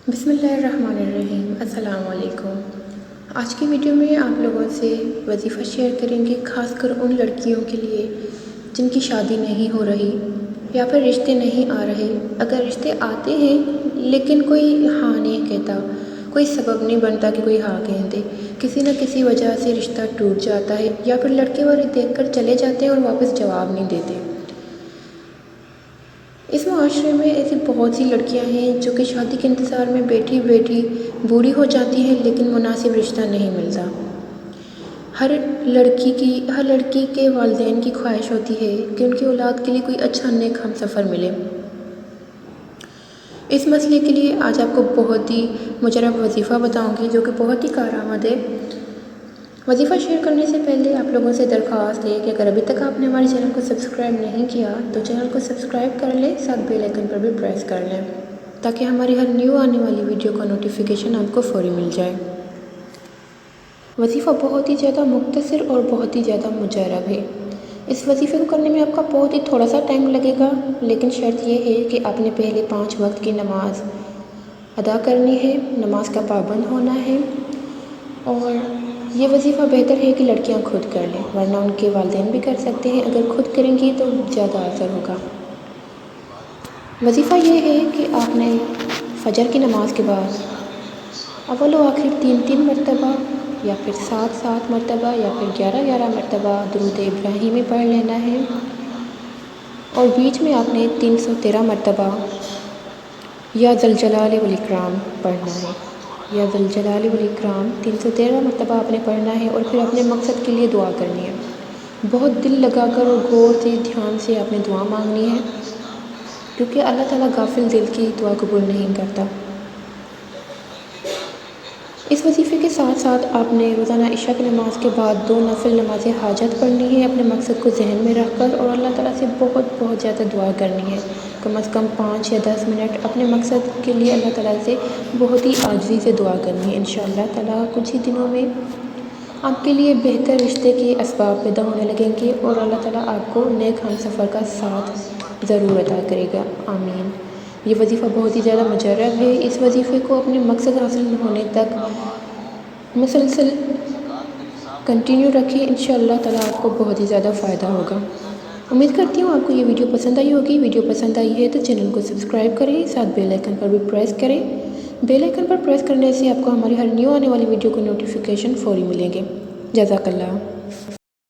بسم اللہ الرحمن الرحیم۔ السلام علیکم۔ آج کی ویڈیو میں آپ لوگوں سے وظیفہ شیئر کریں گے، خاص کر ان لڑکیوں کے لیے جن کی شادی نہیں ہو رہی یا پھر رشتے نہیں آ رہے۔ اگر رشتے آتے ہیں لیکن کوئی ہاں نہیں کہتا، کوئی سبب نہیں بنتا کہ کوئی ہاں کہہ دے، کسی نہ کسی وجہ سے رشتہ ٹوٹ جاتا ہے یا پھر لڑکے والے دیکھ کر چلے جاتے ہیں اور واپس جواب نہیں دیتے۔ اس معاشرے میں ایسی بہت سی لڑکیاں ہیں جو کہ شادی کے انتظار میں بیٹھی بیٹھی بوڑھی ہو جاتی ہیں لیکن مناسب رشتہ نہیں ملتا۔ ہر لڑکی کے والدین کی خواہش ہوتی ہے کہ ان کی اولاد کے لیے کوئی اچھا نیک ہم سفر ملے۔ اس مسئلے کے لیے آج آپ کو بہت ہی مجرب وظیفہ بتاؤں گی جو کہ بہت ہی کارآمد ہے۔ وظیفہ شیئر کرنے سے پہلے آپ لوگوں سے درخواست ہے کہ اگر ابھی تک آپ نے ہمارے چینل کو سبسکرائب نہیں کیا تو چینل کو سبسکرائب کر لیں، ساتھ بیل آئیکن پر بھی پریس کر لیں تاکہ ہماری ہر نیو آنے والی ویڈیو کا نوٹیفیکیشن آپ کو فوری مل جائے۔ وظیفہ بہت ہی زیادہ مختصر اور بہت ہی زیادہ مجرب ہے۔ اس وظیفے کو کرنے میں آپ کا بہت ہی تھوڑا سا ٹائم لگے گا، لیکن شرط یہ ہے کہ آپ نے پہلے 5 وقت کی نماز ادا کرنی ہے، نماز کا پابند ہونا ہے، اور یہ وظیفہ بہتر ہے کہ لڑکیاں خود کر لیں، ورنہ ان کے والدین بھی کر سکتے ہیں۔ اگر خود کریں گی تو زیادہ اثر ہوگا۔ وظیفہ یہ ہے کہ آپ نے فجر کی نماز کے بعد اول و آخر 3 مرتبہ یا پھر 7 مرتبہ یا پھر 11 مرتبہ درود ابراہیمی پڑھ لینا ہے، اور بیچ میں آپ نے 313 مرتبہ یا ذوالجلال والاکرام پڑھنا ہے۔ یا ذوالجلال والاکرام 313 مرتبہ آپ نے پڑھنا ہے، اور پھر اپنے مقصد کے لیے دعا کرنی ہے۔ بہت دل لگا کر اور غور سے دھیان سے آپ نے دعا مانگنی ہے، کیونکہ اللہ تعالیٰ غافل دل کی دعا قبول نہیں کرتا۔ اس وظیفے کے ساتھ ساتھ آپ نے روزانہ عشاء کی نماز کے بعد 2 نفل نماز حاجت پڑھنی ہے اپنے مقصد کو ذہن میں رکھ کر، اور اللہ تعالیٰ سے بہت زیادہ دعا کرنی ہے، کم از کم 5 یا 10 منٹ اپنے مقصد کے لیے اللہ تعالیٰ سے بہت ہی عاجزی سے دعا کرنی ہے۔ انشاءاللہ تعالیٰ کچھ ہی دنوں میں آپ کے لیے بہتر رشتے کے اسباب پیدا ہونے لگیں گے، اور اللہ تعالیٰ آپ کو نیک ہم سفر کا ساتھ ضرور عطا کرے گا، آمین۔ یہ وظیفہ بہت ہی زیادہ مجرب ہے۔ اس وظیفے کو اپنے مقصد حاصل ہونے تک مسلسل کنٹینیو رکھیں، انشاءاللہ تعالیٰ آپ کو بہت ہی زیادہ فائدہ ہوگا۔ امید کرتی ہوں آپ کو یہ ویڈیو پسند آئی ہوگی۔ ویڈیو پسند آئی ہے تو چینل کو سبسکرائب کریں، ساتھ بیل آئیکن پر بھی پریس کریں۔ بیل آئیکن پر پریس کرنے سے آپ کو ہماری ہر نیو آنے والی ویڈیو کو نوٹیفیکیشن فوری ملیں گے۔ جزاک اللہ۔